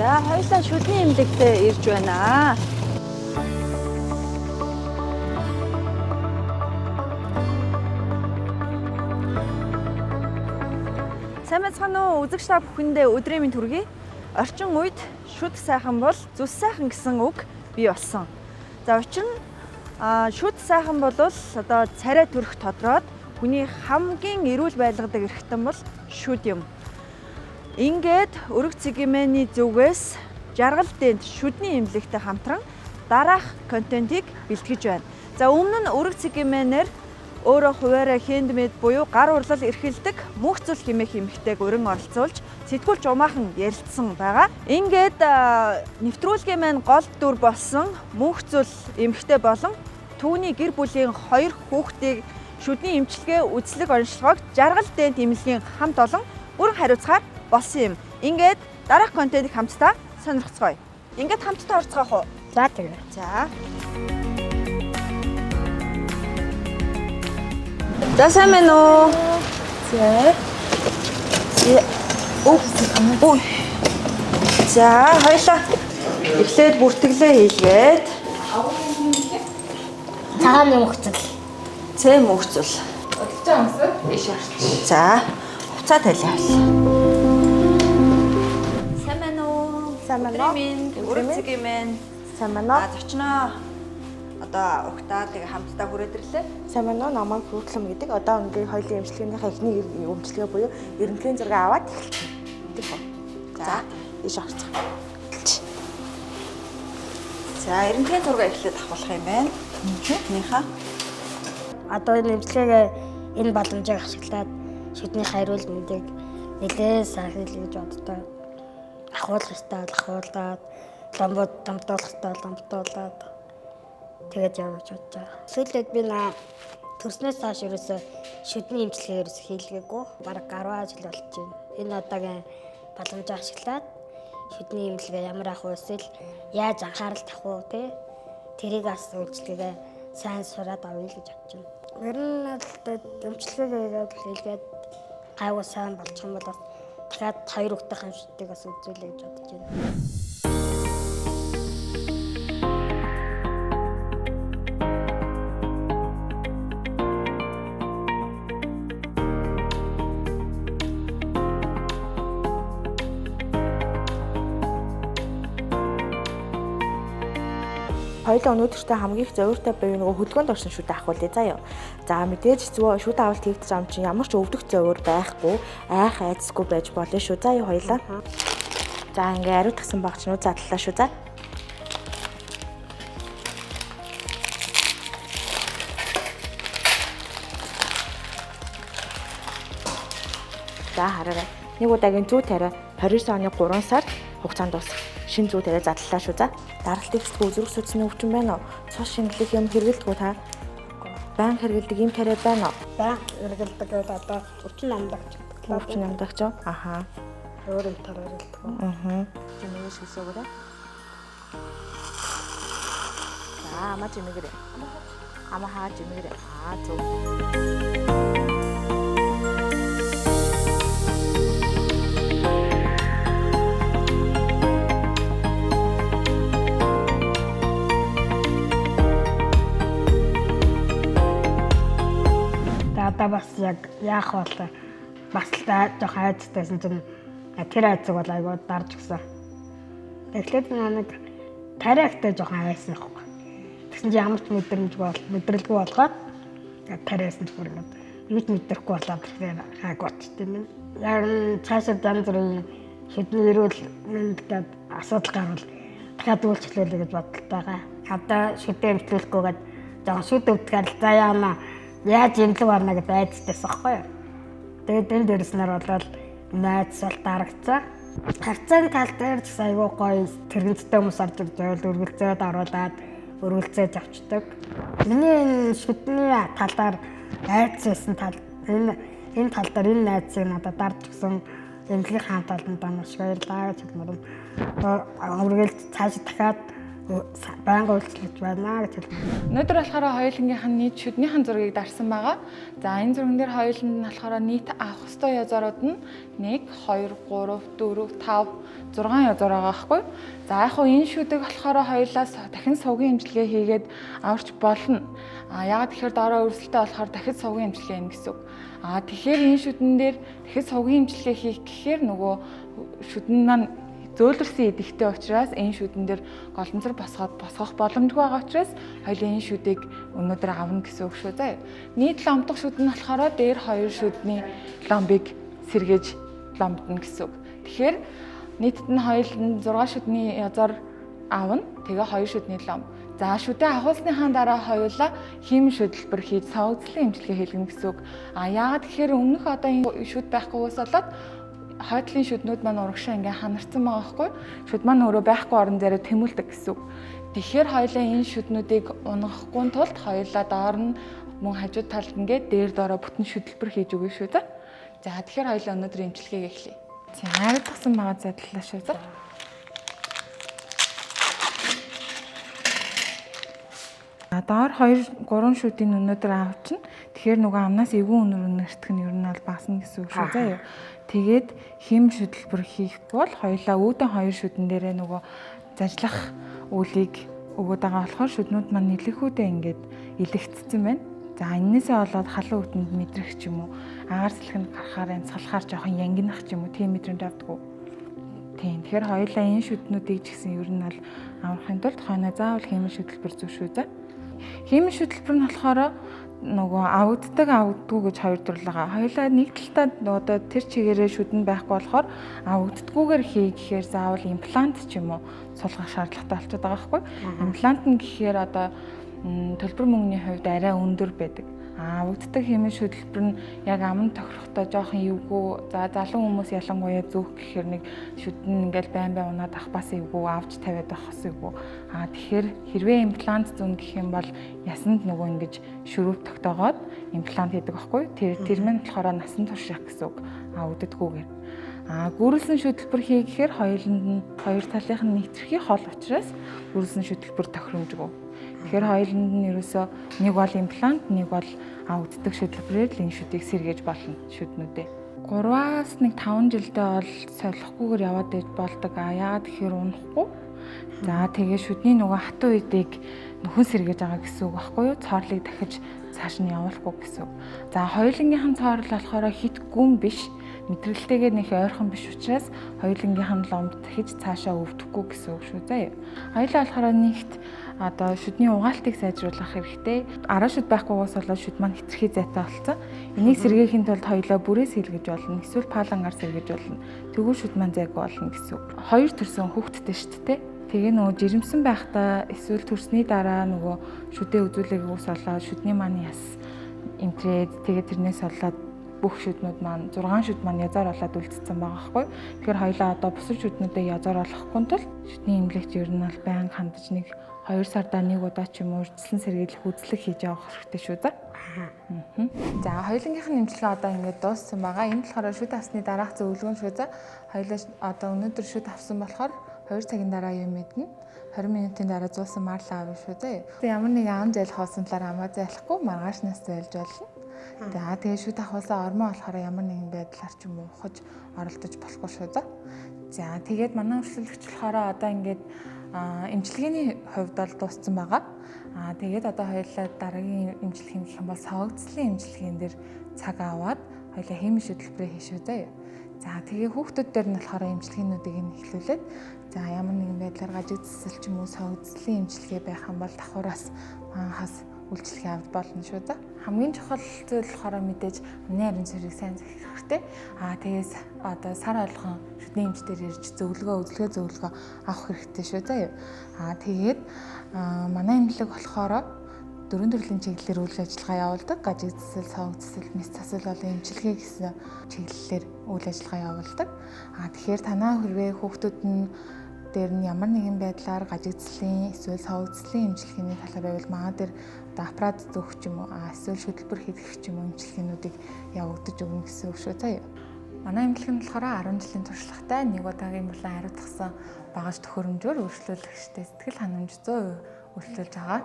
За хоёулаа шүдний эмнэлэгтээ ирж байна. Сайн байцгаана уу? Үзэгч та бүхэндээ өдрийн мэнд хүргэе. Орчин үед шүд сайхан бол зүс сайхан гэсэн үг бий болсон. За учир нь шүд сайхан бол одоо царай төрөх тодроод хүний хамгийн эрүүл байлгадаг эрхтэн бол шүд юм. Ингээд өргөц цэгмээний зүгээс жаргал дэнд шүдний эмнэлэгтэй хамтран дараах контентыг бэлтгэж байна. За өмнө нь өргөц цэгмээнээр өөрөө хуваараа хендмэд буюу гар урлал эрхэлдэг мөнх цул хэмээх эмэгтэйг өрн оролцуулж сэтгүүлч умаахан ярилцсан байгаа. Ингээд нэвтрүүлгийн маань гол дүр болсон мөнх цул эмэгтэй болон түүний гэр бүлийн 2 хүүхдийг шүдний эмчилгээ үзлэг онцлогоог жаргал дэнд эмнэлгийн хамт олон бүрэн хариуцгаар болсон юм. Ингээд дараах контентыг хамтдаа сонирхцгоё. Ингээд хамтдаа орцгоох уу? За тэгээ. За сайн байна уу? За. Өө. За хоёлаа эхлээд бүртгэлээ хийлгээд. Цагааны мөхцөл. Цэм мөхцөл. Өдөрч байгаа юмсаа? Иш орч. За хуцаа талиа. Сайн байна уу? Сайн байна уу? Өргөц цэгмээн. Сайн байна уу? Зочноо одоо угтаа тэгээ хамтдаа хүрээд ирлээ. Сайн байна уу? Намайг Хүртлэм гэдэг. Одоо ингээ хоёулын эмчилгээнийхээ эхний эмчилгээ буюу эренблийн зураг аваад тэгэх үү. За, иш орч. За эренблийн зураг эхлээд авах юм байна. Эхнийхээ. Одоо энэ эмчилгээгээ энэ боломжийг ашиглаад шүдний хариул мэдээг нэлээд сайн хэлье гэж боддог. Ахуулах ёстой ахуулаад, дамжуулах ёстой дамжуулаад тэгээд явж бодож байгаа. Сүүлд би төрснөөс хойш ерөөсө шүдний эмчилгээ ерөөсө хийлгээгүй. Бараг 10 жил болж байна. Энэ одоогийн боломжийг ашиглаад шүдний эмчилгээ ямар ах вэ эсвэл яаж анхаарал тавих уу те тэрийг бас үйлчлэгээ сайн сураад авъя гэж бодож байна. Ер нь эмчилгээгээ хийлгээд гайгүй сайн болчих юм бол дахиад 2 хүүхдийн хамшигтыг бас үзүүлэе гэж бодож байна. Хоёулаа өнөөдөртөө хамгийн их зовиртой буюу нөгөө хөдөлгөөнд орсон шүдэ ахуулъя заа юу. За мэдээж зөв шүдэ авалт хийгдэж байгаа юм чинь ямар ч өвдөх зовир байхгүй, айх айцгүй байж болно шүү заа юу хоёулаа. За ингээ ариу тагсан багчнууд задлаа шүү заа. За хараарай. Нэг удаагийн зүү тариа 29 оны 3 сард хугацаанд дуусах. Шинэ зүү тариа задлаа шүү за. Даргалтыг зөвхөн зүрх судасны өвчин байна уу? Цус шингэлэх юм хэрэгэлдэг та? Банк хэрэгэлдэг юм тариа байна уу? Банк хэрэгэлдэг бол одоо 38 дагч. 38 дагч уу? Аха. Өөр юм тараа хэрэгэлдэг үү? Аха. Чиний шилсөөгөө. За амаа чимэгэрэ. Амаа хаа чимэгэрэ. Зөв. Одоо бас яг яах вэ? Бас л жоох айцтайсэн чинь тэр айцыг бол айгуу дарж гисэн. Тэгэхээр нэг тариагтай жоох айсан байхгүй. Тэгсэн чинь ямар ч мэдрэлгүй болгоод тариасан ч бүр ингэж мэдрэхгүй болоод тэгэхээр айгууч тийм ээ. Яг цаашаа янз бүрийн шүдний эрүүл мэндгээд асуудал гарвал дахиад үйлчлүүлээ гэж бодолтой байгаа. Одоо шүдээ эмчлүүлэхгүйгээд жоох шүд өвдгөл заяамаа яаж имлэг барна гэж айдчихсан байхгүй юу. Тэгээд энэ дээрснээр болоод найз бол дарагцаа. Харцааны тал дээр ч айгүй гоё тэрэгцтэй хүмүүс орж ирж байвал үргэлцээд оруулаад өргөлцөөж авчдаг. Миний шүдний талаар айдсан тал энэ тал дээр энэ найзыг надад дарж өгсөн эмнэлгийн хамт олонд маш баярлалаа гэж хэлмээр. Үргэлж цааш дахиад байнга үйлчлэж байна гэж хэлмээр. Өнөөдөр болохоор хоёулынгийнх нь нийт шүднийхэн зургийг дарсан байгаа. За энэ зурган дээр хоёуланд нь болохоор нийт авах ёстой язуурууд нь 1, 2, 3, 4, 5, 6 язуур байгаа байхгүй. За яг хөө энэ шүдэг болохоор хоёулаас дахин сувгийн эмчилгээ хийгээд аварч болно. Яагаад тэгэхээр доороо өрсөлдөй болохоор дахид сувгийн эмчилгээ хийнэ гэсэн үг. Тэгэхээр энэ шүдэн дээр дахид сувгийн эмчилгээ хийх гэхээр нөгөө шүдэн маань зөөлрсөн эдэгтэй учраас энэ шүдэн дээр голомцор босгох боломжгүй байгаа учраас хоёул энэ шүдийг өнөөдөр авна гэсэн үг шүү заа. Нийт ломдох шүдэн нь болохоор дээр 2 шүдний ломбыг сэргээж ломдно гэсэн үг. Тэгэхээр нийтд нь хоёул 6 шүдний язаар авна. Тэгээ 2 шүдний лом. За шүдээ авахсныхаа дараа хоёулаа химийн шүдлбэр хийж савгцлын эмчилгээ хийлгэнэ гэсэн үг. Яагаад тэгэхээр өмнөх одоо энэ шүд байхгүйгээс болоод хойдлын шүднүүд маань урагшаа ингээ ханарсан байгаа байхгүй. Шүд маань өөрөө байхгүй орон зайраа тэмүүлдэг гэсэн үг. Тэгэхээр хоёулаа энэ шүднүүдийг унгахгүй тулд хоёулаа доор нь мөн хажууд талд ингээ дээр доороо бүтэн шүдлбэр хийж өгье шүү дээ. За тэгэхээр хоёулаа өнөөдөр эмчилгээг эхлэе. За харагдсан байгаа задлаа шүү дээ. Доор 2 3 шүдийг өнөөдөр авчихна. Тэгэхээр нөгөө амнаас эвгүй өнөр өнөртөх нь ер нь бол багасна гэсэн үг шүү заа юу. Тэгээд хим шүдлбэр хийхгүй бол хоёулаа үүдэн 2 шүдэн дээрээ нөгөө зажлах үлийг өгöd байгаа болохоор шүднүүд маань нэлээхүүдээ ингээд илэгдсэн байна. За энээсээ болоод халуун үтэнд мэдрэх ч юм уу, агаар сэлхэнд гарахаар янзгалахаар жоохон янгинах ч юм уу тийм мэдрэмж авдаг. Тийм. Тэгэхээр хоёулаа энэ шүднүүдийг ч гэсэн ер нь бол аврахын тулд хойноо заавал химийн шүдлбэр зөв шүү заа. Химийн шүдлбэр нь болохоор нөгөө авагддаггүй гэж хоёр төрөл байгаа. Хоёулаа нэг талтаа одоо тэр чигээрээ шүдэн байхгүй болохоор авагддаггүйгээр хий гэхээр заавал имплант ч юм уу суулгах шаардлагатай болчиход байгаа байхгүй. Имплант нь гэхээр одоо төлбөр мөнгөний хувьд арай өндөр байдаг. Авагддаг химийн шүдлбэр нь яг аманд тохирохдоо жоохон эвгүй. За залуу хүмүүс ялангуяа зөөх гэхээр нэг шүдэн ингээл байн унаад ахбаас эвгүй, авч тавиад ахс эвгүй. Тэгэхээр хэрвээ имплант зүүн гэх юм бол ясанд нөгөө ингэж шөрөв тогтоогоод имплант хийдэг байхгүй. Тэр мань болохоор насан турших гэсэн үг. Авагддаггүйгээр. Гүрэлсэн шүдлбэр хий гэхээр хоёуланд нь хоёр талынх нь нэвтрхий хол учраас гүрэлсэн шүдлбэр тохиромжгүй. Тэгэхээр хоёуланд нь ерөөсөө нэг бол имплант, нэг бол авагддаг шүдлбэрээр л энэ шүдийг сэргээж болно шүднүүдээ. 3-аас 5 жилдээ бол солихгүйгээр яваад байж болдог. Яагаад тэгэхээр унахгүй. За тэгээ шүдний нөгөө хатуу үедийг нөхөн сэргээж байгаа гэсэн үг байхгүй юу? Цоорлыг дахиж цааш нь явуулахгүй гэсэн үг. За хоёулынгийнхэн цоорл болохоор хит гүн биш. Мэдрэлтэйгээ нэг ойрхон биш учраас хоёулынгийнхэн ломд дахиж цаашаа өвдөхгүй гэсэн үг шүү заа. Хоёулаа болохоор нэгт одоо шүдний угаалтыг сайжруулах хэрэгтэй. Араа шүд байхгүйгээс болоод шүд маань хэтэрхий зайтай болсон. Энийг сэргээхийн тулд хоёулаа бүрээс сэлгэж болно. Эсвэл палангаар сэргэж болно. Тэгвэл шүд маань зайг болно гэсэн үг. Хоёр төрсөн хүүхэдтэй шүү дээ. Тэгээ нөгөө жирэмсэн байхдаа эсвэл төрсний дараа нөгөө шүдээ үзүүлээгүйс болоод шүдний маань яс эмтрээд тэгээ тэрнээс болоод бүх шүднүүд маань 6 шүд маань язаар болоод үлдсэн байгаа байхгүй. Тэгэхээр хоёулаа одоо бусад шүднүүдээ язаар болохгүй тул шүдний эмнэлэгт ер нь бол байнга хандаж нэг 2 сардаа нэг удаа ч юм уу урьдчилан сэргийлэх үзлэг хийж явах хэрэгтэй шүү дээ. За хоёулынгийнх нь эмчилгээ одоо ингээд дууссан байгаа. Энэ болохоор шүд авсны дараах зөвлөгөө шүү дээ. Хоёулаа одоо өнөөдөр шүд авсан болохоор 2 цагийн дараа юм мэднэ. 20 минутын дараа зуусан марлаа авна шүү дээ. Ямар нэг ам зайлах болсон талаар амаа зайлахгүй маргаашнаас зайлж болно. За тэгээ шүд авахсаа ормоо болохоор ямар нэгэн байдлаар ч юм уу ухаж оролдож болохгүй шүү дээ. За тэгээд манай өршлөлөгч болохоор одоо ингээд эмчилгээний хувьд бол дууссан байгаа. Тэгээд одоо хоёулаа дараагийн эмчилгээ гэх юм бол савгцлын эмчилгээнд дэр цаг аваад хоёулаа химийн шүдлбэрээ хийшүү заяа. За тэгээ хүүхдүүд дээр нь болохоор эмчилгээнүүдийг нь эхлүүлээд за ямар нэгэн байдлаар гажиг цэцэл ч юм уу савгцлын эмчилгээ байх юм бол давхараас манхаас үйлчлэгээ авч болно шүү дээ. Хамгийн чухал зүйл болохоор мэдээж амны арын цэргийг сайн захих хэрэгтэй. Тэгээс одоо сар болгон шүдний эмчтэр ирж зөвлөгөө авах хэрэгтэй шүү дээ. Тэгээд манай эмнэлэг болохоор 4 төрлийн чиглэлээр үйл ажиллагаа явуулдаг. Гажиг цэцэл, савг цэцэл, мэс цэцэл болон эмчилгээ гэсэн чиглэлээр үйл ажиллагаа явуулдаг. Тэгэхээр танаа хэрвээ хүүхдүүд нь дээр нь ямар нэгэн байдлаар гажиг цэцлийн эсвэл савг цэцлийн эмчилгээний талаар байвал манай дээр аппарат зөөх ч юм уу эсвэл шүтлбэр хийх ч юм уу эмчилгээнүүдийг явагдаж өгнө гэсэн үг шүү заяа. Манай эмнэлэг нь болохоор 10 жилийн туршлагатай нэг удаагийн болон хариуцсан багаж төхөөрөмжөөр үйлчлүүлэгчтэй сэтгэл ханамж 100% үйлчлүүлж байгаа.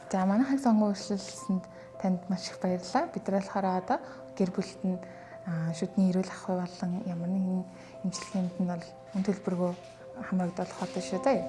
За манайхыг сонгон үйлчлүүлсэнд танд маш их баярлалаа. Бид нар болохоор одоо гэр бүлд нь шүдний эрүүл ахуй болон ямар нэгэн эмчилгээнд нь бол үн төлбөргүй хамрагдуулах болно шүү дээ.